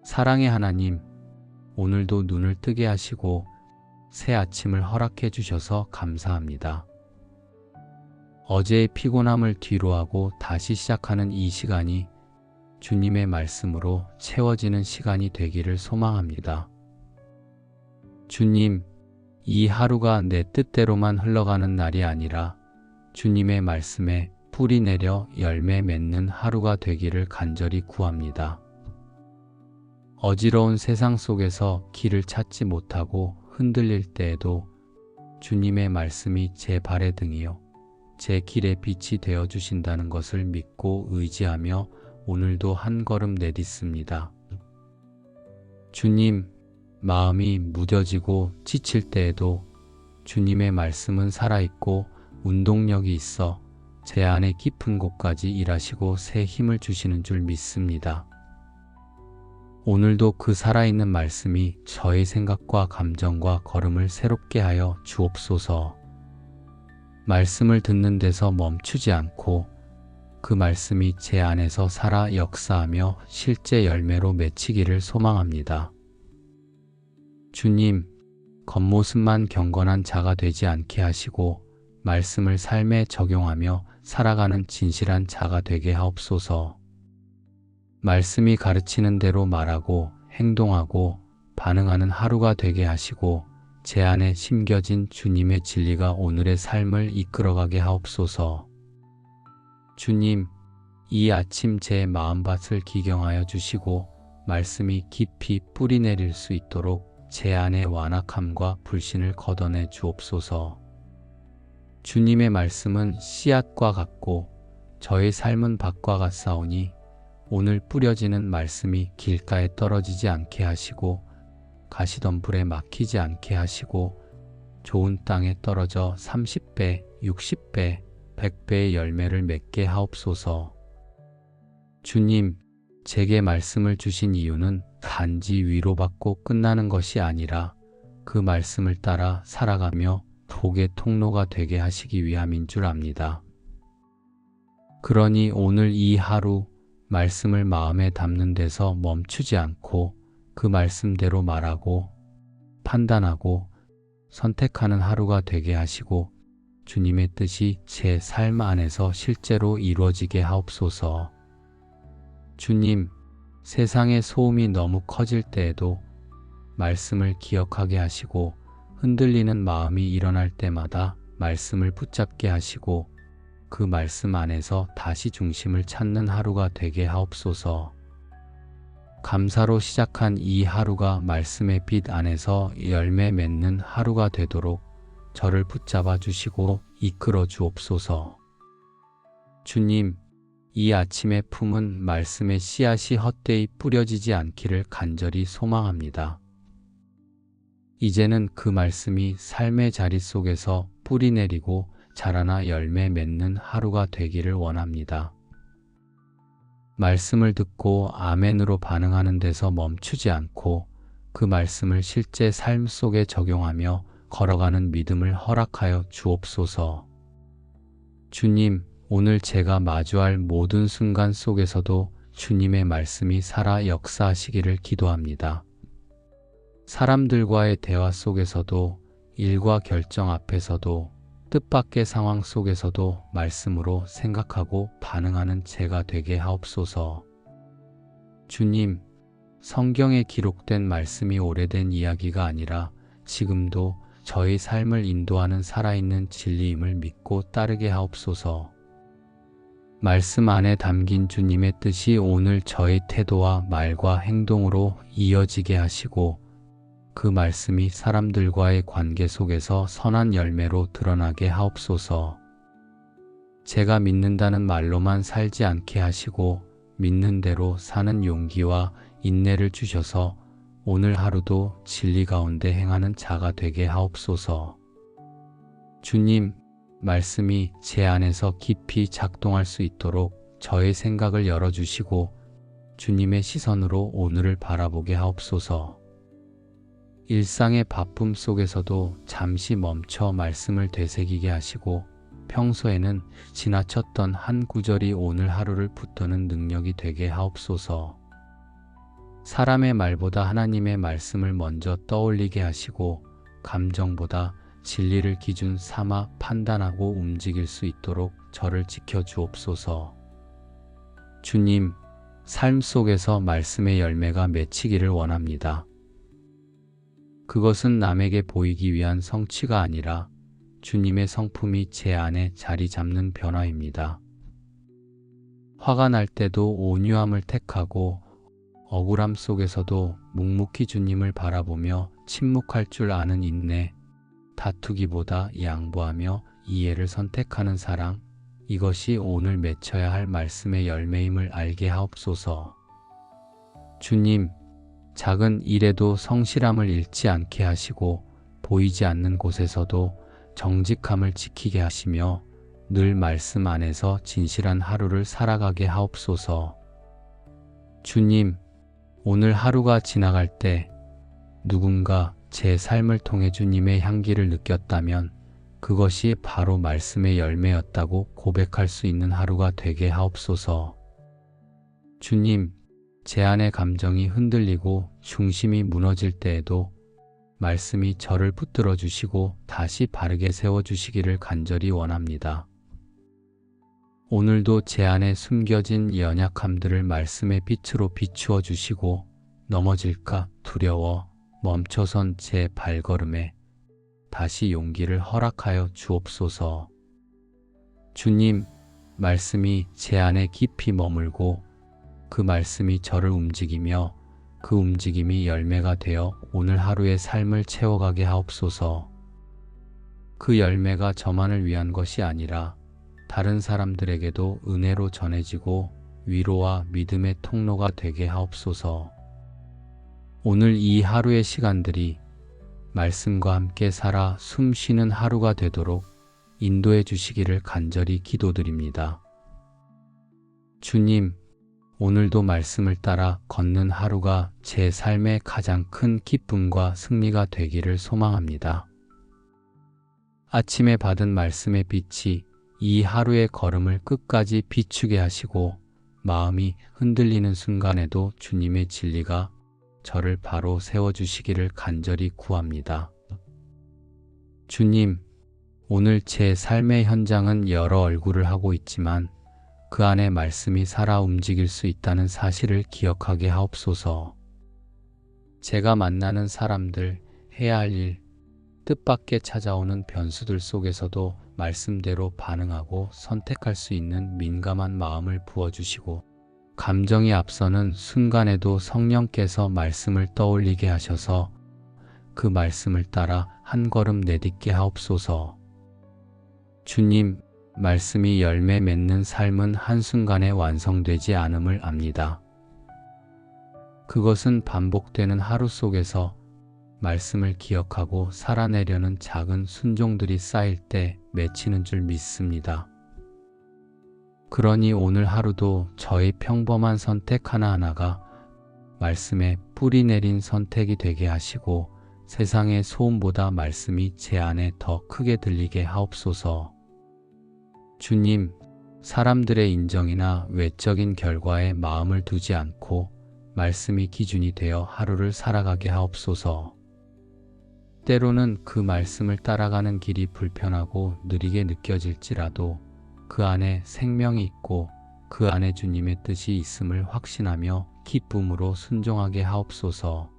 사랑의 하나님, 오늘도 눈을 뜨게 하시고 새 아침을 허락해 주셔서 감사합니다. 어제의 피곤함을 뒤로하고 다시 시작하는 이 시간이 주님의 말씀으로 채워지는 시간이 되기를 소망합니다. 주님, 이 하루가 내 뜻대로만 흘러가는 날이 아니라 주님의 말씀에 뿌리 내려 열매 맺는 하루가 되기를 간절히 구합니다. 어지러운 세상 속에서 길을 찾지 못하고 흔들릴 때에도 주님의 말씀이 제 발의 등이요 제 길의 빛이 되어 주신다는 것을 믿고 의지하며 오늘도 한 걸음 내딛습니다. 주님, 마음이 무뎌지고 지칠 때에도 주님의 말씀은 살아있고 운동력이 있어 제 안의 깊은 곳까지 일하시고 새 힘을 주시는 줄 믿습니다. 오늘도 그 살아있는 말씀이 저의 생각과 감정과 걸음을 새롭게 하여 주옵소서. 말씀을 듣는 데서 멈추지 않고 그 말씀이 제 안에서 살아 역사하며 실제 열매로 맺히기를 소망합니다. 주님, 겉모습만 경건한 자가 되지 않게 하시고 말씀을 삶에 적용하며 살아가는 진실한 자가 되게 하옵소서. 말씀이 가르치는 대로 말하고 행동하고 반응하는 하루가 되게 하시고 제 안에 심겨진 주님의 진리가 오늘의 삶을 이끌어가게 하옵소서. 주님, 이 아침 제 마음밭을 기경하여 주시고 말씀이 깊이 뿌리 내릴 수 있도록 제 안의 완악함과 불신을 걷어내 주옵소서. 주님의 말씀은 씨앗과 같고 저의 삶은 밭과 같사오니 오늘 뿌려지는 말씀이 길가에 떨어지지 않게 하시고 가시덤불에 막히지 않게 하시고 좋은 땅에 떨어져 30배, 60배, 100배의 열매를 맺게 하옵소서. 주님, 제게 말씀을 주신 이유는 단지 위로받고 끝나는 것이 아니라 그 말씀을 따라 살아가며 복의 통로가 되게 하시기 위함인 줄 압니다. 그러니 오늘 이 하루 말씀을 마음에 담는 데서 멈추지 않고 그 말씀대로 말하고 판단하고 선택하는 하루가 되게 하시고 주님의 뜻이 제 삶 안에서 실제로 이루어지게 하옵소서. 주님, 세상의 소음이 너무 커질 때에도 말씀을 기억하게 하시고 흔들리는 마음이 일어날 때마다 말씀을 붙잡게 하시고 그 말씀 안에서 다시 중심을 찾는 하루가 되게 하옵소서. 감사로 시작한 이 하루가 말씀의 빛 안에서 열매 맺는 하루가 되도록 저를 붙잡아 주시고 이끌어 주옵소서. 주님, 이 아침의 품은 말씀의 씨앗이 헛되이 뿌려지지 않기를 간절히 소망합니다. 이제는 그 말씀이 삶의 자리 속에서 뿌리 내리고 자라나 열매 맺는 하루가 되기를 원합니다. 말씀을 듣고 아멘으로 반응하는 데서 멈추지 않고 그 말씀을 실제 삶 속에 적용하며 걸어가는 믿음을 허락하여 주옵소서. 주님, 오늘 제가 마주할 모든 순간 속에서도 주님의 말씀이 살아 역사하시기를 기도합니다. 사람들과의 대화 속에서도 일과 결정 앞에서도 뜻밖의 상황 속에서도 말씀으로 생각하고 반응하는 제가 되게 하옵소서. 주님, 성경에 기록된 말씀이 오래된 이야기가 아니라 지금도 저의 삶을 인도하는 살아있는 진리임을 믿고 따르게 하옵소서. 말씀 안에 담긴 주님의 뜻이 오늘 저의 태도와 말과 행동으로 이어지게 하시고 그 말씀이 사람들과의 관계 속에서 선한 열매로 드러나게 하옵소서. 제가 믿는다는 말로만 살지 않게 하시고 믿는 대로 사는 용기와 인내를 주셔서 오늘 하루도 진리 가운데 행하는 자가 되게 하옵소서. 주님, 말씀이 제 안에서 깊이 작동할 수 있도록 저의 생각을 열어주시고 주님의 시선으로 오늘을 바라보게 하옵소서. 일상의 바쁨 속에서도 잠시 멈춰 말씀을 되새기게 하시고 평소에는 지나쳤던 한 구절이 오늘 하루를 붙드는 능력이 되게 하옵소서. 사람의 말보다 하나님의 말씀을 먼저 떠올리게 하시고 감정보다 진리를 기준 삼아 판단하고 움직일 수 있도록 저를 지켜주옵소서. 주님, 삶 속에서 말씀의 열매가 맺히기를 원합니다. 그것은 남에게 보이기 위한 성취가 아니라 주님의 성품이 제 안에 자리 잡는 변화입니다. 화가 날 때도 온유함을 택하고 억울함 속에서도 묵묵히 주님을 바라보며 침묵할 줄 아는 인내, 다투기보다 양보하며 이해를 선택하는 사랑, 이것이 오늘 맺혀야 할 말씀의 열매임을 알게 하옵소서. 주님, 작은 일에도 성실함을 잃지 않게 하시고 보이지 않는 곳에서도 정직함을 지키게 하시며 늘 말씀 안에서 진실한 하루를 살아가게 하옵소서. 주님, 오늘 하루가 지나갈 때 누군가 제 삶을 통해 주님의 향기를 느꼈다면 그것이 바로 말씀의 열매였다고 고백할 수 있는 하루가 되게 하옵소서. 주님, 제 안의 감정이 흔들리고 중심이 무너질 때에도 말씀이 저를 붙들어 주시고 다시 바르게 세워주시기를 간절히 원합니다. 오늘도 제 안에 숨겨진 연약함들을 말씀의 빛으로 비추어 주시고 넘어질까 두려워 멈춰선 제 발걸음에 다시 용기를 허락하여 주옵소서. 주님, 말씀이 제 안에 깊이 머물고 그 말씀이 저를 움직이며 그 움직임이 열매가 되어 오늘 하루의 삶을 채워가게 하옵소서. 그 열매가 저만을 위한 것이 아니라 다른 사람들에게도 은혜로 전해지고 위로와 믿음의 통로가 되게 하옵소서. 오늘 이 하루의 시간들이 말씀과 함께 살아 숨 쉬는 하루가 되도록 인도해 주시기를 간절히 기도드립니다. 주님, 오늘도 말씀을 따라 걷는 하루가 제 삶의 가장 큰 기쁨과 승리가 되기를 소망합니다. 아침에 받은 말씀의 빛이 이 하루의 걸음을 끝까지 비추게 하시고 마음이 흔들리는 순간에도 주님의 진리가 저를 바로 세워주시기를 간절히 구합니다. 주님, 오늘 제 삶의 현장은 여러 얼굴을 하고 있지만 그 안에 말씀이 살아 움직일 수 있다는 사실을 기억하게 하옵소서. 제가 만나는 사람들, 해야 할 일, 뜻밖의 찾아오는 변수들 속에서도 말씀대로 반응하고 선택할 수 있는 민감한 마음을 부어주시고 감정이 앞서는 순간에도 성령께서 말씀을 떠올리게 하셔서 그 말씀을 따라 한 걸음 내딛게 하옵소서. 주님, 말씀이 열매 맺는 삶은 한순간에 완성되지 않음을 압니다. 그것은 반복되는 하루 속에서 말씀을 기억하고 살아내려는 작은 순종들이 쌓일 때 맺히는 줄 믿습니다. 그러니 오늘 하루도 저의 평범한 선택 하나하나가 말씀에 뿌리 내린 선택이 되게 하시고 세상의 소음보다 말씀이 제 안에 더 크게 들리게 하옵소서. 주님, 사람들의 인정이나 외적인 결과에 마음을 두지 않고 말씀이 기준이 되어 하루를 살아가게 하옵소서. 때로는 그 말씀을 따라가는 길이 불편하고 느리게 느껴질지라도 그 안에 생명이 있고 그 안에 주님의 뜻이 있음을 확신하며 기쁨으로 순종하게 하옵소서.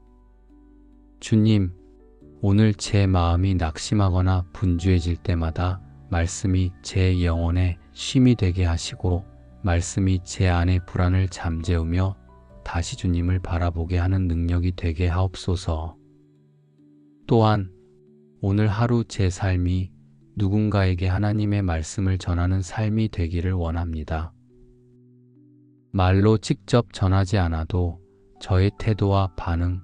주님, 오늘 제 마음이 낙심하거나 분주해질 때마다 말씀이 제 영혼에 쉼이 되게 하시고 말씀이 제 안의 불안을 잠재우며 다시 주님을 바라보게 하는 능력이 되게 하옵소서. 또한 오늘 하루 제 삶이 누군가에게 하나님의 말씀을 전하는 삶이 되기를 원합니다. 말로 직접 전하지 않아도 저의 태도와 반응,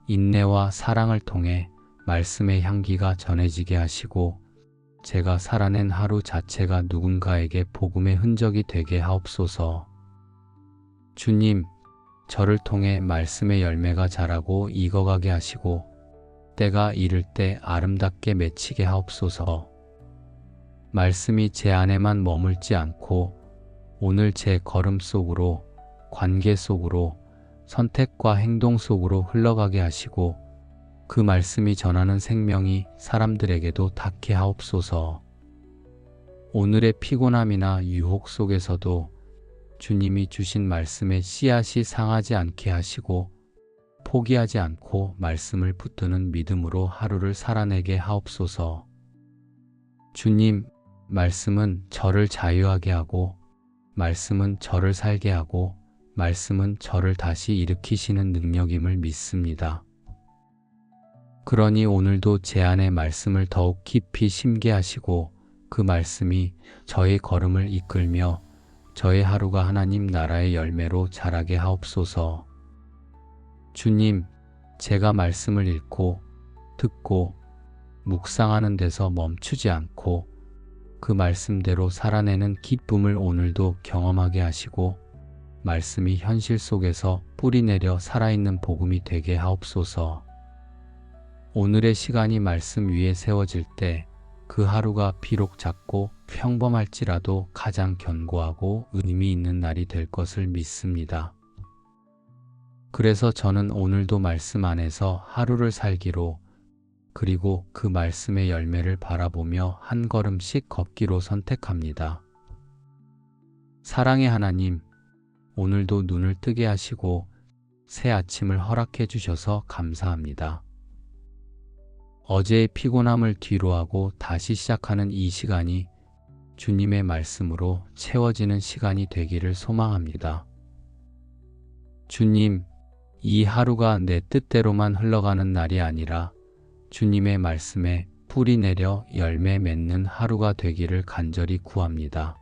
인내와 사랑을 통해 말씀의 향기가 전해지게 하시고 제가 살아낸 하루 자체가 누군가에게 복음의 흔적이 되게 하옵소서. 주님, 저를 통해 말씀의 열매가 자라고 익어가게 하시고 때가 이를 때 아름답게 맺히게 하옵소서. 말씀이 제 안에만 머물지 않고 오늘 제 걸음 속으로, 관계 속으로, 선택과 행동 속으로 흘러가게 하시고 그 말씀이 전하는 생명이 사람들에게도 닿게 하옵소서. 오늘의 피곤함이나 유혹 속에서도 주님이 주신 말씀의 씨앗이 상하지 않게 하시고 포기하지 않고 말씀을 붙드는 믿음으로 하루를 살아내게 하옵소서. 주님, 말씀은 저를 자유하게 하고 말씀은 저를 살게 하고 말씀은 저를 다시 일으키시는 능력임을 믿습니다. 그러니 오늘도 제 안에 말씀을 더욱 깊이 심게 하시고 그 말씀이 저의 걸음을 이끌며 저의 하루가 하나님 나라의 열매로 자라게 하옵소서. 주님, 제가 말씀을 읽고 듣고 묵상하는 데서 멈추지 않고 그 말씀대로 살아내는 기쁨을 오늘도 경험하게 하시고 말씀이 현실 속에서 뿌리내려 살아있는 복음이 되게 하옵소서. 오늘의 시간이 말씀 위에 세워질 때 그 하루가 비록 작고 평범할지라도 가장 견고하고 의미 있는 날이 될 것을 믿습니다. 그래서 저는 오늘도 말씀 안에서 하루를 살기로 그리고 그 말씀의 열매를 바라보며 한 걸음씩 걷기로 선택합니다. 사랑의 하나님, 오늘도 눈을 뜨게 하시고 새 아침을 허락해 주셔서 감사합니다. 어제의 피곤함을 뒤로하고 다시 시작하는 이 시간이 주님의 말씀으로 채워지는 시간이 되기를 소망합니다. 주님, 이 하루가 내 뜻대로만 흘러가는 날이 아니라 주님의 말씀에 뿌리 내려 열매 맺는 하루가 되기를 간절히 구합니다.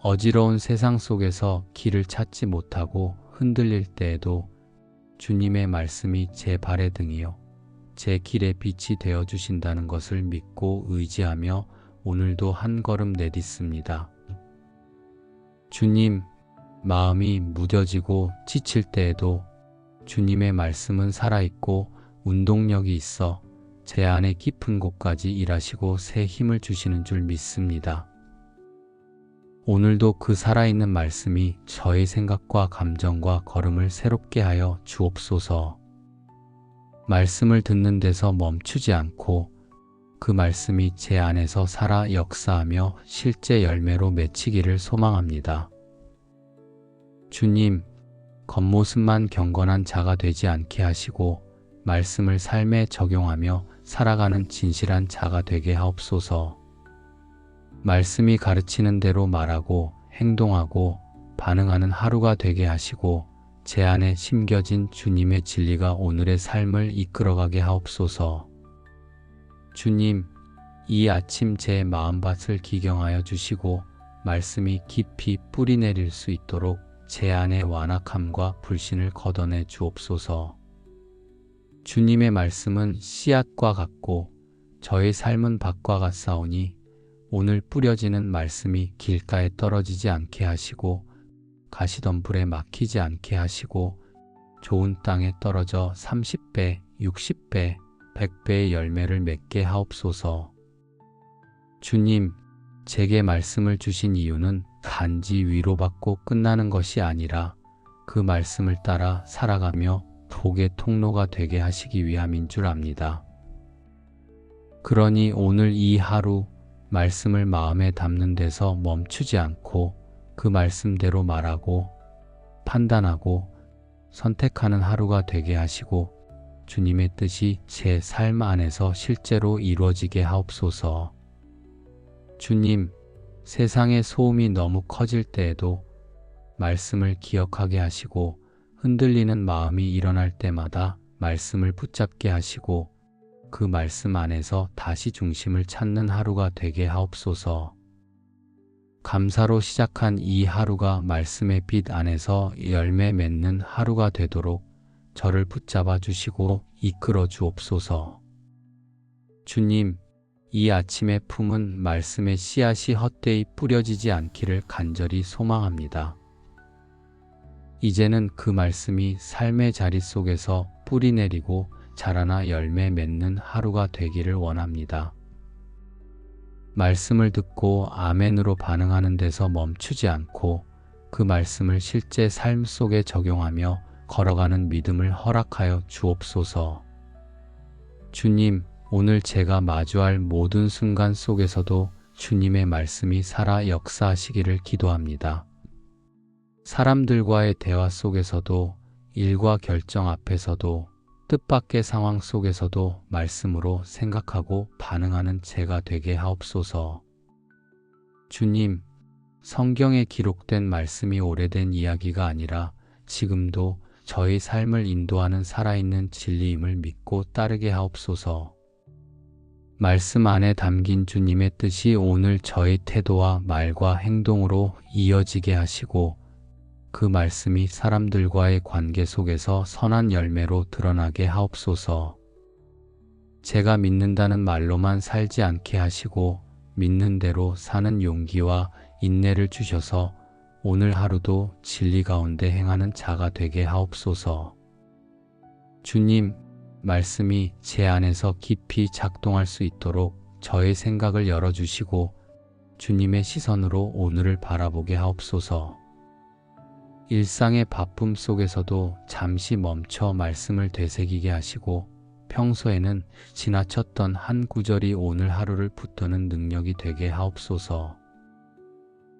어지러운 세상 속에서 길을 찾지 못하고 흔들릴 때에도 주님의 말씀이 제 발의 등이요 제 길의 빛이 되어 주신다는 것을 믿고 의지하며 오늘도 한 걸음 내딛습니다. 주님, 마음이 무뎌지고 지칠 때에도 주님의 말씀은 살아있고 운동력이 있어 제 안의 깊은 곳까지 일하시고 새 힘을 주시는 줄 믿습니다. 오늘도 그 살아있는 말씀이 저의 생각과 감정과 걸음을 새롭게 하여 주옵소서. 말씀을 듣는 데서 멈추지 않고 그 말씀이 제 안에서 살아 역사하며 실제 열매로 맺히기를 소망합니다. 주님, 겉모습만 경건한 자가 되지 않게 하시고 말씀을 삶에 적용하며 살아가는 진실한 자가 되게 하옵소서. 말씀이 가르치는 대로 말하고 행동하고 반응하는 하루가 되게 하시고 제 안에 심겨진 주님의 진리가 오늘의 삶을 이끌어가게 하옵소서. 주님, 이 아침 제 마음밭을 기경하여 주시고 말씀이 깊이 뿌리 내릴 수 있도록 제 안의 완악함과 불신을 걷어내 주옵소서. 주님의 말씀은 씨앗과 같고 저의 삶은 밭과 같사오니 오늘 뿌려지는 말씀이 길가에 떨어지지 않게 하시고 가시덤불에 막히지 않게 하시고 좋은 땅에 떨어져 30배, 60배, 100배의 열매를 맺게 하옵소서. 주님, 제게 말씀을 주신 이유는 단지 위로받고 끝나는 것이 아니라 그 말씀을 따라 살아가며 복의 통로가 되게 하시기 위함인 줄 압니다. 그러니 오늘 이 하루 말씀을 마음에 담는 데서 멈추지 않고 그 말씀대로 말하고 판단하고 선택하는 하루가 되게 하시고 주님의 뜻이 제 삶 안에서 실제로 이루어지게 하옵소서. 주님, 세상의 소음이 너무 커질 때에도 말씀을 기억하게 하시고 흔들리는 마음이 일어날 때마다 말씀을 붙잡게 하시고 그 말씀 안에서 다시 중심을 찾는 하루가 되게 하옵소서. 감사로 시작한 이 하루가 말씀의 빛 안에서 열매 맺는 하루가 되도록 저를 붙잡아 주시고 이끌어 주옵소서. 주님, 이 아침의 품은 말씀의 씨앗이 헛되이 뿌려지지 않기를 간절히 소망합니다. 이제는 그 말씀이 삶의 자리 속에서 뿌리 내리고 자라나 열매 맺는 하루가 되기를 원합니다. 말씀을 듣고 아멘으로 반응하는 데서 멈추지 않고 그 말씀을 실제 삶 속에 적용하며 걸어가는 믿음을 허락하여 주옵소서. 주님, 오늘 제가 마주할 모든 순간 속에서도 주님의 말씀이 살아 역사하시기를 기도합니다. 사람들과의 대화 속에서도, 일과 결정 앞에서도, 뜻밖의 상황 속에서도 말씀으로 생각하고 반응하는 제가 되게 하옵소서. 주님, 성경에 기록된 말씀이 오래된 이야기가 아니라 지금도 저의 삶을 인도하는 살아있는 진리임을 믿고 따르게 하옵소서. 말씀 안에 담긴 주님의 뜻이 오늘 저의 태도와 말과 행동으로 이어지게 하시고 그 말씀이 사람들과의 관계 속에서 선한 열매로 드러나게 하옵소서. 제가 믿는다는 말로만 살지 않게 하시고 믿는 대로 사는 용기와 인내를 주셔서 오늘 하루도 진리 가운데 행하는 자가 되게 하옵소서. 주님, 말씀이 제 안에서 깊이 작동할 수 있도록 저의 생각을 열어주시고 주님의 시선으로 오늘을 바라보게 하옵소서. 일상의 바쁨 속에서도 잠시 멈춰 말씀을 되새기게 하시고 평소에는 지나쳤던 한 구절이 오늘 하루를 붙드는 능력이 되게 하옵소서.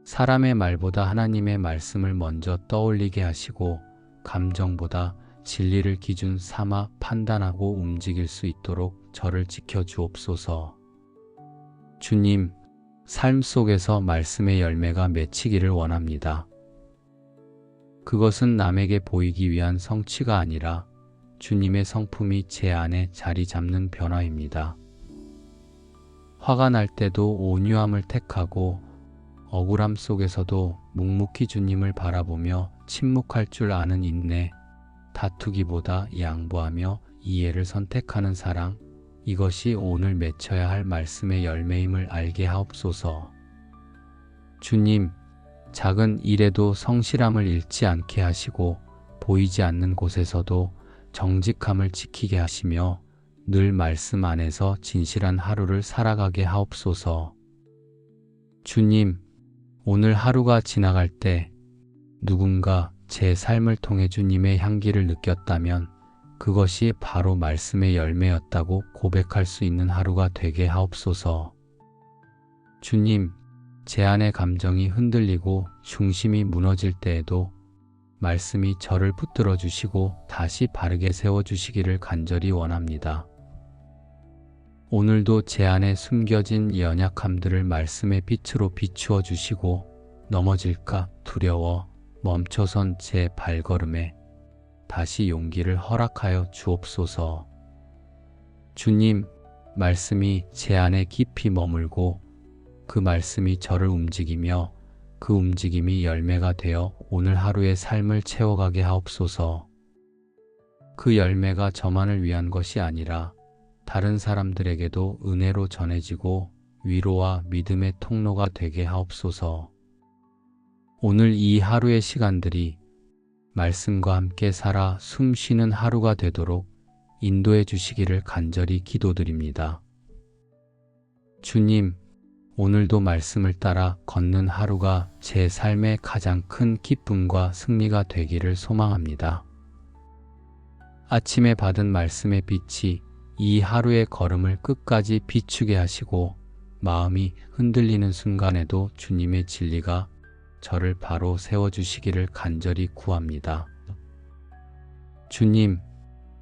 사람의 말보다 하나님의 말씀을 먼저 떠올리게 하시고 감정보다 진리를 기준 삼아 판단하고 움직일 수 있도록 저를 지켜주옵소서. 주님, 삶 속에서 말씀의 열매가 맺히기를 원합니다. 그것은 남에게 보이기 위한 성취가 아니라 주님의 성품이 제 안에 자리 잡는 변화입니다. 화가 날 때도 온유함을 택하고 억울함 속에서도 묵묵히 주님을 바라보며 침묵할 줄 아는 인내, 다투기보다 양보하며 이해를 선택하는 사랑, 이것이 오늘 맺혀야 할 말씀의 열매임을 알게 하옵소서. 주님, 작은 일에도 성실함을 잃지 않게 하시고 보이지 않는 곳에서도 정직함을 지키게 하시며 늘 말씀 안에서 진실한 하루를 살아가게 하옵소서. 주님, 오늘 하루가 지나갈 때 누군가 제 삶을 통해 주님의 향기를 느꼈다면 그것이 바로 말씀의 열매였다고 고백할 수 있는 하루가 되게 하옵소서. 주님, 제 안의 감정이 흔들리고 중심이 무너질 때에도 말씀이 저를 붙들어 주시고 다시 바르게 세워주시기를 간절히 원합니다. 오늘도 제 안에 숨겨진 연약함들을 말씀의 빛으로 비추어 주시고 넘어질까 두려워 멈춰선 제 발걸음에 다시 용기를 허락하여 주옵소서. 주님, 말씀이 제 안에 깊이 머물고 그 말씀이 저를 움직이며 그 움직임이 열매가 되어 오늘 하루의 삶을 채워가게 하옵소서. 그 열매가 저만을 위한 것이 아니라 다른 사람들에게도 은혜로 전해지고 위로와 믿음의 통로가 되게 하옵소서. 오늘 이 하루의 시간들이 말씀과 함께 살아 숨 쉬는 하루가 되도록 인도해 주시기를 간절히 기도드립니다. 주님, 오늘도 말씀을 따라 걷는 하루가 제 삶의 가장 큰 기쁨과 승리가 되기를 소망합니다. 아침에 받은 말씀의 빛이 이 하루의 걸음을 끝까지 비추게 하시고 마음이 흔들리는 순간에도 주님의 진리가 저를 바로 세워주시기를 간절히 구합니다. 주님,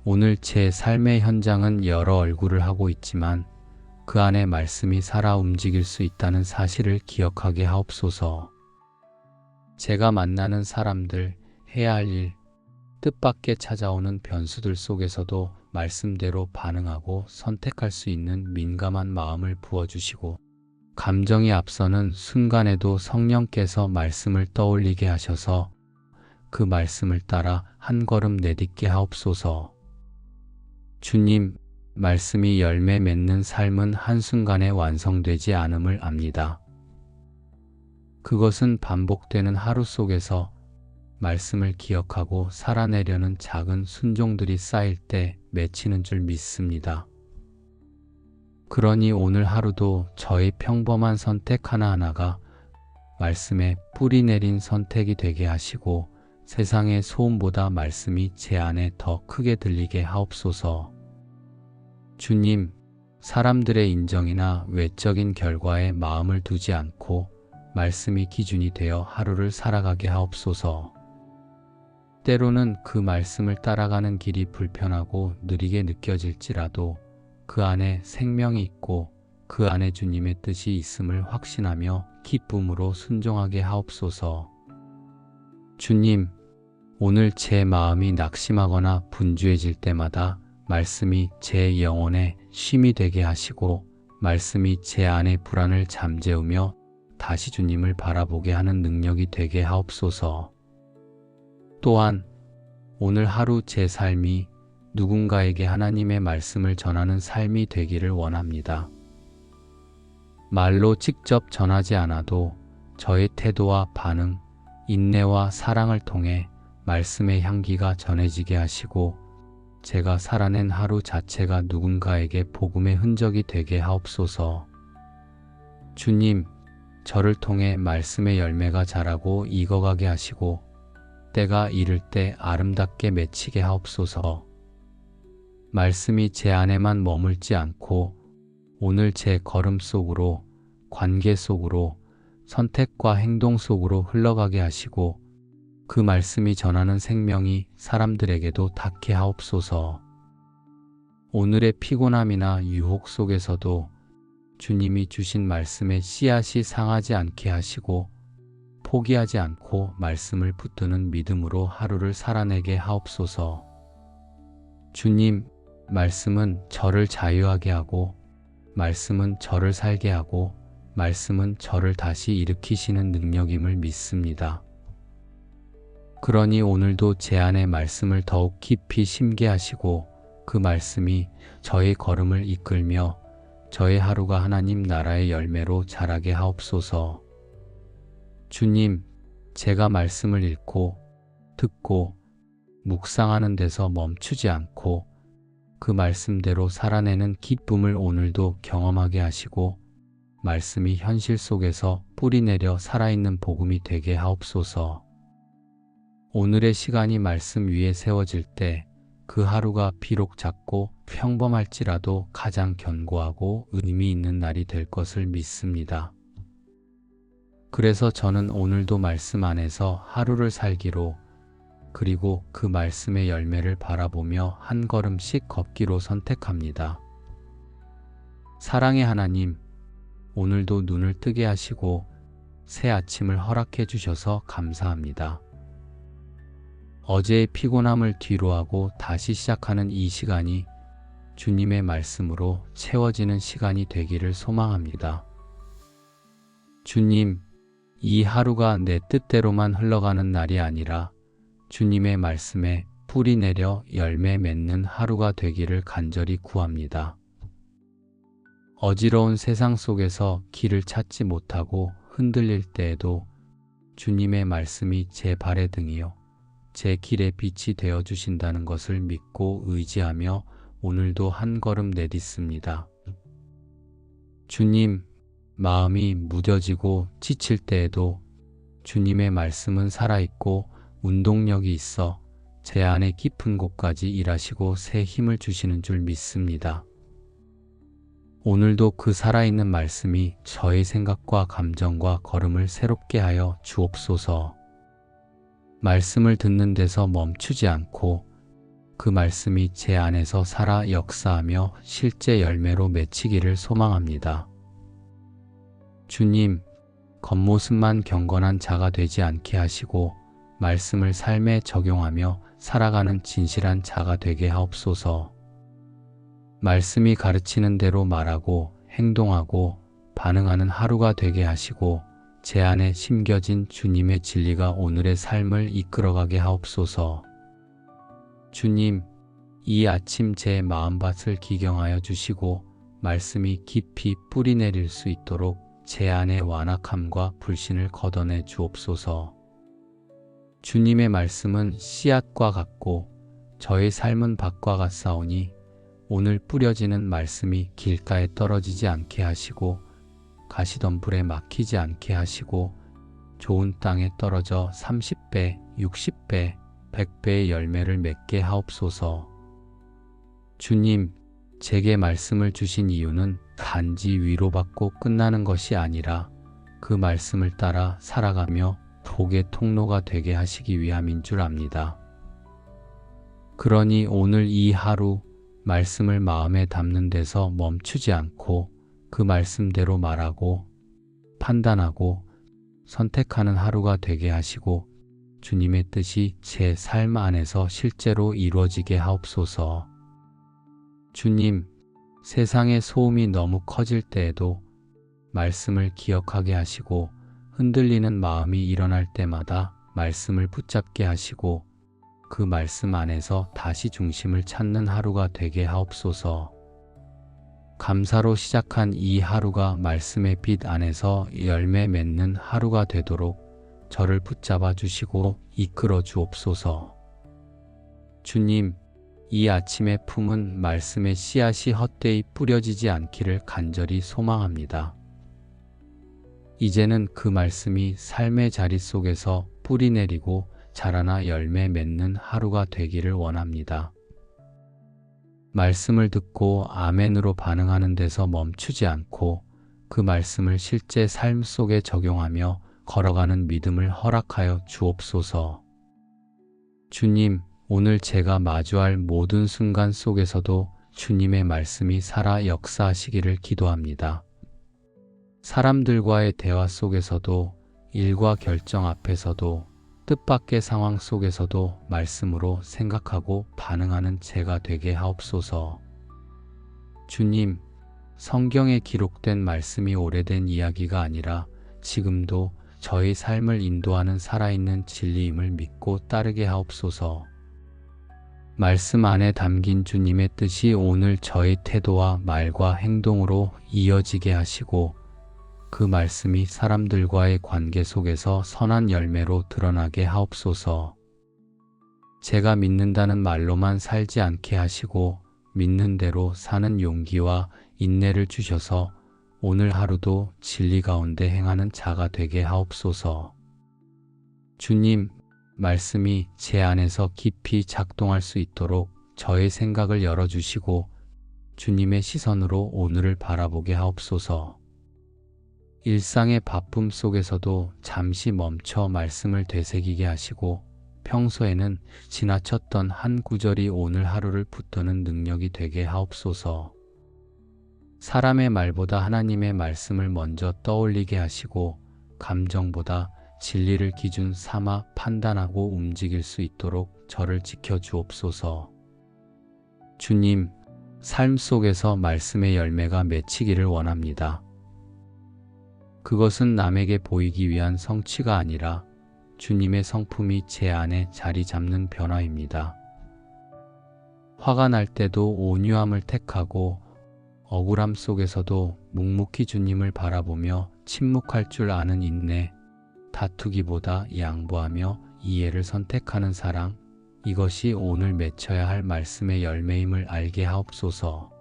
오늘 제 삶의 현장은 여러 얼굴을 하고 있지만 그 안에 말씀이 살아 움직일 수 있다는 사실을 기억하게 하옵소서. 제가 만나는 사람들, 해야 할 일, 뜻밖의 찾아오는 변수들 속에서도 말씀대로 반응하고 선택할 수 있는 민감한 마음을 부어주시고 감정이 앞서는 순간에도 성령께서 말씀을 떠올리게 하셔서 그 말씀을 따라 한 걸음 내딛게 하옵소서. 주님, 말씀이 열매 맺는 삶은 한순간에 완성되지 않음을 압니다. 그것은 반복되는 하루 속에서 말씀을 기억하고 살아내려는 작은 순종들이 쌓일 때 맺히는 줄 믿습니다. 그러니 오늘 하루도 저의 평범한 선택 하나하나가 말씀에 뿌리 내린 선택이 되게 하시고 세상의 소음보다 말씀이 제 안에 더 크게 들리게 하옵소서. 주님, 사람들의 인정이나 외적인 결과에 마음을 두지 않고 말씀이 기준이 되어 하루를 살아가게 하옵소서. 때로는 그 말씀을 따라가는 길이 불편하고 느리게 느껴질지라도 그 안에 생명이 있고 그 안에 주님의 뜻이 있음을 확신하며 기쁨으로 순종하게 하옵소서. 주님, 오늘 제 마음이 낙심하거나 분주해질 때마다 말씀이 제 영혼에 쉼이 되게 하시고 말씀이 제 안의 불안을 잠재우며 다시 주님을 바라보게 하는 능력이 되게 하옵소서. 또한 오늘 하루 제 삶이 누군가에게 하나님의 말씀을 전하는 삶이 되기를 원합니다. 말로 직접 전하지 않아도 저의 태도와 반응, 인내와 사랑을 통해 말씀의 향기가 전해지게 하시고 제가 살아낸 하루 자체가 누군가에게 복음의 흔적이 되게 하옵소서. 주님, 저를 통해 말씀의 열매가 자라고 익어가게 하시고 때가 이를 때 아름답게 맺히게 하옵소서. 말씀이 제 안에만 머물지 않고 오늘 제 걸음 속으로, 관계 속으로, 선택과 행동 속으로 흘러가게 하시고 그 말씀이 전하는 생명이 사람들에게도 닿게 하옵소서. 오늘의 피곤함이나 유혹 속에서도 주님이 주신 말씀의 씨앗이 상하지 않게 하시고 포기하지 않고 말씀을 붙드는 믿음으로 하루를 살아내게 하옵소서. 주님, 말씀은 저를 자유하게 하고 말씀은 저를 살게 하고 말씀은 저를 다시 일으키시는 능력임을 믿습니다. 그러니 오늘도 제 안에 말씀을 더욱 깊이 심게 하시고 그 말씀이 저의 걸음을 이끌며 저의 하루가 하나님 나라의 열매로 자라게 하옵소서. 주님, 제가 말씀을 읽고 듣고 묵상하는 데서 멈추지 않고 그 말씀대로 살아내는 기쁨을 오늘도 경험하게 하시고 말씀이 현실 속에서 뿌리내려 살아있는 복음이 되게 하옵소서. 오늘의 시간이 말씀 위에 세워질 때 그 하루가 비록 작고 평범할지라도 가장 견고하고 의미 있는 날이 될 것을 믿습니다. 그래서 저는 오늘도 말씀 안에서 하루를 살기로 그리고 그 말씀의 열매를 바라보며 한 걸음씩 걷기로 선택합니다. 사랑의 하나님, 오늘도 눈을 뜨게 하시고 새 아침을 허락해 주셔서 감사합니다. 어제의 피곤함을 뒤로하고 다시 시작하는 이 시간이 주님의 말씀으로 채워지는 시간이 되기를 소망합니다. 주님, 이 하루가 내 뜻대로만 흘러가는 날이 아니라 주님의 말씀에 뿌리 내려 열매 맺는 하루가 되기를 간절히 구합니다. 어지러운 세상 속에서 길을 찾지 못하고 흔들릴 때에도 주님의 말씀이 제 발의 등이요 제 길의 빛이 되어 주신다는 것을 믿고 의지하며 오늘도 한 걸음 내딛습니다. 주님, 마음이 무뎌지고 지칠 때에도 주님의 말씀은 살아있고 운동력이 있어 제 안의 깊은 곳까지 일하시고 새 힘을 주시는 줄 믿습니다. 오늘도 그 살아있는 말씀이 저의 생각과 감정과 걸음을 새롭게 하여 주옵소서. 말씀을 듣는 데서 멈추지 않고 그 말씀이 제 안에서 살아 역사하며 실제 열매로 맺히기를 소망합니다. 주님, 겉모습만 경건한 자가 되지 않게 하시고 말씀을 삶에 적용하며 살아가는 진실한 자가 되게 하옵소서. 말씀이 가르치는 대로 말하고 행동하고 반응하는 하루가 되게 하시고 제 안에 심겨진 주님의 진리가 오늘의 삶을 이끌어가게 하옵소서. 주님, 이 아침 제 마음밭을 기경하여 주시고 말씀이 깊이 뿌리 내릴 수 있도록 제 안의 완악함과 불신을 걷어내 주옵소서. 주님의 말씀은 씨앗과 같고 저의 삶은 밭과 같사오니 오늘 뿌려지는 말씀이 길가에 떨어지지 않게 하시고 가시덤불에 막히지 않게 하시고 좋은 땅에 떨어져 30배, 60배, 100배의 열매를 맺게 하옵소서. 주님, 제게 말씀을 주신 이유는 단지 위로받고 끝나는 것이 아니라 그 말씀을 따라 살아가며 복의 통로가 되게 하시기 위함인 줄 압니다. 그러니 오늘 이 하루 말씀을 마음에 담는 데서 멈추지 않고 그 말씀대로 말하고 판단하고 선택하는 하루가 되게 하시고 주님의 뜻이 제 삶 안에서 실제로 이루어지게 하옵소서. 주님, 세상의 소음이 너무 커질 때에도 말씀을 기억하게 하시고 흔들리는 마음이 일어날 때마다 말씀을 붙잡게 하시고 그 말씀 안에서 다시 중심을 찾는 하루가 되게 하옵소서. 감사로 시작한 이 하루가 말씀의 빛 안에서 열매 맺는 하루가 되도록 저를 붙잡아 주시고 이끌어 주옵소서. 주님, 이 아침에 품은 말씀의 씨앗이 헛되이 뿌려지지 않기를 간절히 소망합니다. 이제는 그 말씀이 삶의 자리 속에서 뿌리 내리고 자라나 열매 맺는 하루가 되기를 원합니다. 말씀을 듣고 아멘으로 반응하는 데서 멈추지 않고 그 말씀을 실제 삶 속에 적용하며 걸어가는 믿음을 허락하여 주옵소서. 주님, 오늘 제가 마주할 모든 순간 속에서도 주님의 말씀이 살아 역사하시기를 기도합니다. 사람들과의 대화 속에서도 일과 결정 앞에서도 뜻밖의 상황 속에서도 말씀으로 생각하고 반응하는 제가 되게 하옵소서. 주님, 성경에 기록된 말씀이 오래된 이야기가 아니라 지금도 저희 삶을 인도하는 살아있는 진리임을 믿고 따르게 하옵소서. 말씀 안에 담긴 주님의 뜻이 오늘 저의 태도와 말과 행동으로 이어지게 하시고 그 말씀이 사람들과의 관계 속에서 선한 열매로 드러나게 하옵소서. 제가 믿는다는 말로만 살지 않게 하시고 믿는 대로 사는 용기와 인내를 주셔서 오늘 하루도 진리 가운데 행하는 자가 되게 하옵소서. 주님, 말씀이 제 안에서 깊이 작동할 수 있도록 저의 생각을 열어주시고 주님의 시선으로 오늘을 바라보게 하옵소서. 일상의 바쁨 속에서도 잠시 멈춰 말씀을 되새기게 하시고 평소에는 지나쳤던 한 구절이 오늘 하루를 붙드는 능력이 되게 하옵소서. 사람의 말보다 하나님의 말씀을 먼저 떠올리게 하시고 감정보다 진리를 기준 삼아 판단하고 움직일 수 있도록 저를 지켜주옵소서. 주님, 삶 속에서 말씀의 열매가 맺히기를 원합니다. 그것은 남에게 보이기 위한 성취가 아니라 주님의 성품이 제 안에 자리 잡는 변화입니다. 화가 날 때도 온유함을 택하고 억울함 속에서도 묵묵히 주님을 바라보며 침묵할 줄 아는 인내, 다투기보다 양보하며 이해를 선택하는 사랑, 이것이 오늘 맺혀야 할 말씀의 열매임을 알게 하옵소서.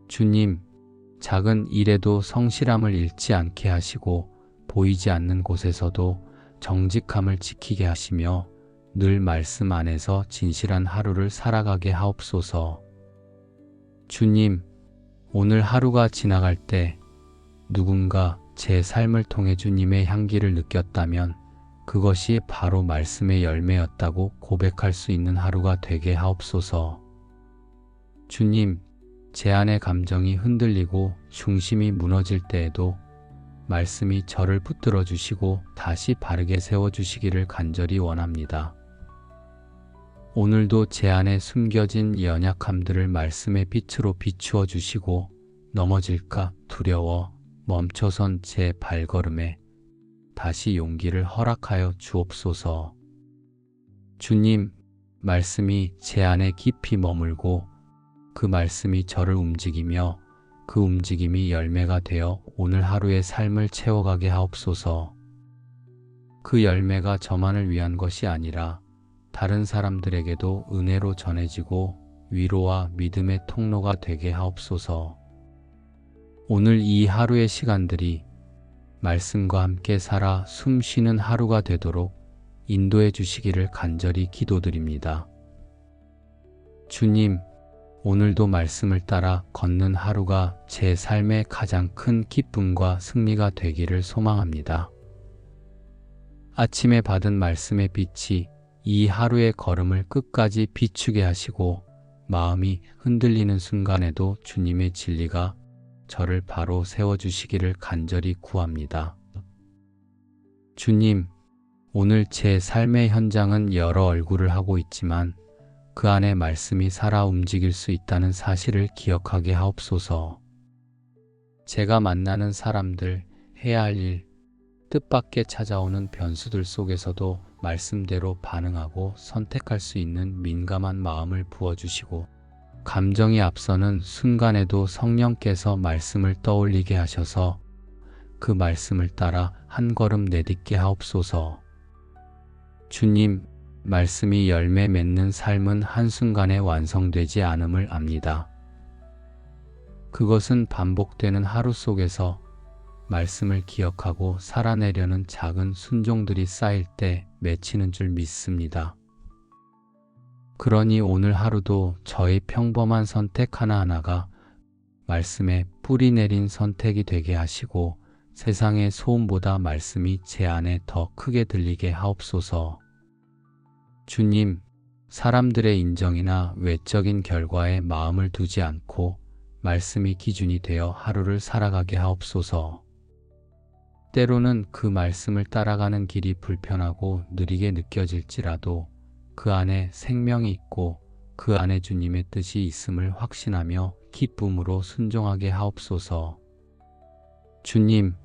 주님, 작은 일에도 성실함을 잃지 않게 하시고 보이지 않는 곳에서도 정직함을 지키게 하시며 늘 말씀 안에서 진실한 하루를 살아가게 하옵소서. 주님, 오늘 하루가 지나갈 때 누군가 제 삶을 통해 주님의 향기를 느꼈다면 그것이 바로 말씀의 열매였다고 고백할 수 있는 하루가 되게 하옵소서. 주님, 제 안의 감정이 흔들리고 중심이 무너질 때에도 말씀이 저를 붙들어 주시고 다시 바르게 세워주시기를 간절히 원합니다. 오늘도 제 안에 숨겨진 연약함들을 말씀의 빛으로 비추어 주시고 넘어질까 두려워 멈춰선 제 발걸음에 다시 용기를 허락하여 주옵소서. 주님, 말씀이 제 안에 깊이 머물고 그 말씀이 저를 움직이며 그 움직임이 열매가 되어 오늘 하루의 삶을 채워가게 하옵소서. 그 열매가 저만을 위한 것이 아니라 다른 사람들에게도 은혜로 전해지고 위로와 믿음의 통로가 되게 하옵소서. 오늘 이 하루의 시간들이 말씀과 함께 살아 숨 쉬는 하루가 되도록 인도해 주시기를 간절히 기도드립니다. 주님, 오늘도 말씀을 따라 걷는 하루가 제 삶의 가장 큰 기쁨과 승리가 되기를 소망합니다. 아침에 받은 말씀의 빛이 이 하루의 걸음을 끝까지 비추게 하시고 마음이 흔들리는 순간에도 주님의 진리가 저를 바로 세워주시기를 간절히 구합니다. 주님, 오늘 제 삶의 현장은 여러 얼굴을 하고 있지만 그 안에 말씀이 살아 움직일 수 있다는 사실을 기억하게 하옵소서. 제가 만나는 사람들, 해야 할 일, 뜻밖의 찾아오는 변수들 속에서도 말씀대로 반응하고 선택할 수 있는 민감한 마음을 부어주시고 감정이 앞서는 순간에도 성령께서 말씀을 떠올리게 하셔서 그 말씀을 따라 한 걸음 내딛게 하옵소서. 주님, 말씀이 열매 맺는 삶은 한순간에 완성되지 않음을 압니다. 그것은 반복되는 하루 속에서 말씀을 기억하고 살아내려는 작은 순종들이 쌓일 때 맺히는 줄 믿습니다. 그러니 오늘 하루도 저의 평범한 선택 하나하나가 말씀에 뿌리 내린 선택이 되게 하시고 세상의 소음보다 말씀이 제 안에 더 크게 들리게 하옵소서. 주님, 사람들의 인정이나 외적인 결과에 마음을 두지 않고 말씀이 기준이 되어 하루를 살아가게 하옵소서. 때로는 그 말씀을 따라가는 길이 불편하고 느리게 느껴질지라도 그 안에 생명이 있고 그 안에 주님의 뜻이 있음을 확신하며 기쁨으로 순종하게 하옵소서. 주님,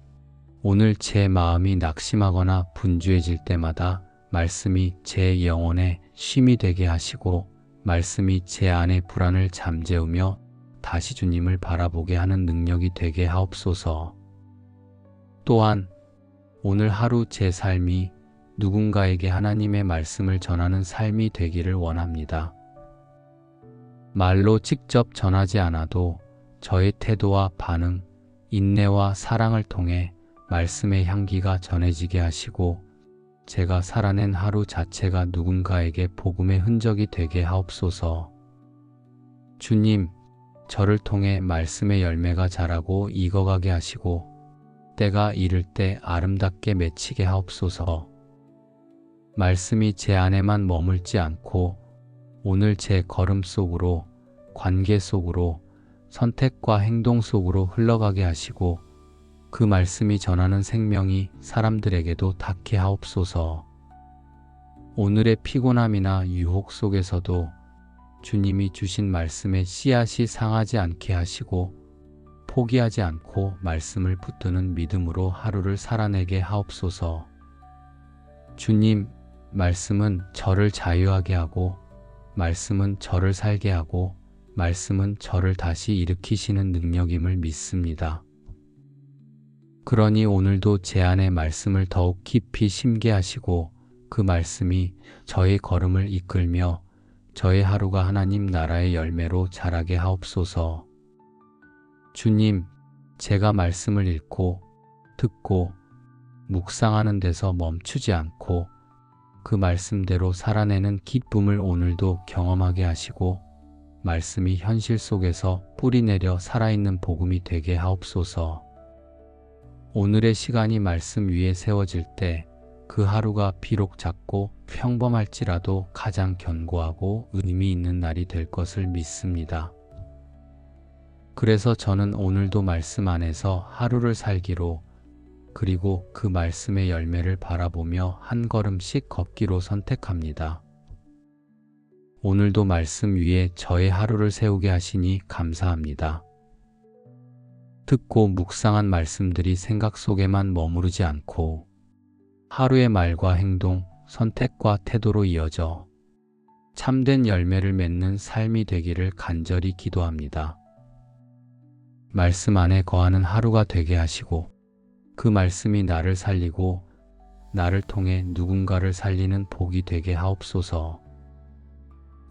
오늘 제 마음이 낙심하거나 분주해질 때마다 말씀이 제 영혼에 쉼이 되게 하시고 말씀이 제 안의 불안을 잠재우며 다시 주님을 바라보게 하는 능력이 되게 하옵소서. 또한 오늘 하루 제 삶이 누군가에게 하나님의 말씀을 전하는 삶이 되기를 원합니다. 말로 직접 전하지 않아도 저의 태도와 반응, 인내와 사랑을 통해 말씀의 향기가 전해지게 하시고 제가 살아낸 하루 자체가 누군가에게 복음의 흔적이 되게 하옵소서. 주님, 저를 통해 말씀의 열매가 자라고 익어가게 하시고 때가 이를 때 아름답게 맺히게 하옵소서. 말씀이 제 안에만 머물지 않고 오늘 제 걸음 속으로, 관계 속으로, 선택과 행동 속으로 흘러가게 하시고 그 말씀이 전하는 생명이 사람들에게도 닿게 하옵소서. 오늘의 피곤함이나 유혹 속에서도 주님이 주신 말씀의 씨앗이 상하지 않게 하시고 포기하지 않고 말씀을 붙드는 믿음으로 하루를 살아내게 하옵소서. 주님, 말씀은 저를 자유하게 하고 말씀은 저를 살게 하고 말씀은 저를 다시 일으키시는 능력임을 믿습니다. 그러니 오늘도 제 안에 말씀을 더욱 깊이 심게 하시고 그 말씀이 저의 걸음을 이끌며 저의 하루가 하나님 나라의 열매로 자라게 하옵소서. 주님, 제가 말씀을 읽고 듣고 묵상하는 데서 멈추지 않고 그 말씀대로 살아내는 기쁨을 오늘도 경험하게 하시고 말씀이 현실 속에서 뿌리내려 살아있는 복음이 되게 하옵소서. 오늘의 시간이 말씀 위에 세워질 때 그 하루가 비록 작고 평범할지라도 가장 견고하고 의미 있는 날이 될 것을 믿습니다. 그래서 저는 오늘도 말씀 안에서 하루를 살기로 그리고 그 말씀의 열매를 바라보며 한 걸음씩 걷기로 선택합니다. 오늘도 말씀 위에 저의 하루를 세우게 하시니 감사합니다. 듣고 묵상한 말씀들이 생각 속에만 머무르지 않고 하루의 말과 행동, 선택과 태도로 이어져 참된 열매를 맺는 삶이 되기를 간절히 기도합니다. 말씀 안에 거하는 하루가 되게 하시고 그 말씀이 나를 살리고 나를 통해 누군가를 살리는 복이 되게 하옵소서.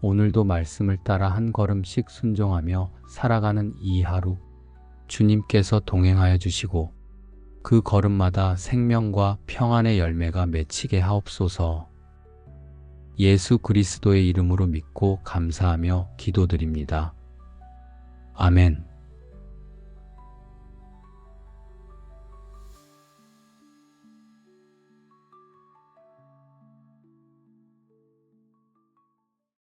오늘도 말씀을 따라 한 걸음씩 순종하며 살아가는 이 하루 주님께서 동행하여 주시고 그 걸음마다 생명과 평안의 열매가 맺히게 하옵소서. 예수 그리스도의 이름으로 믿고 감사하며 기도드립니다. 아멘.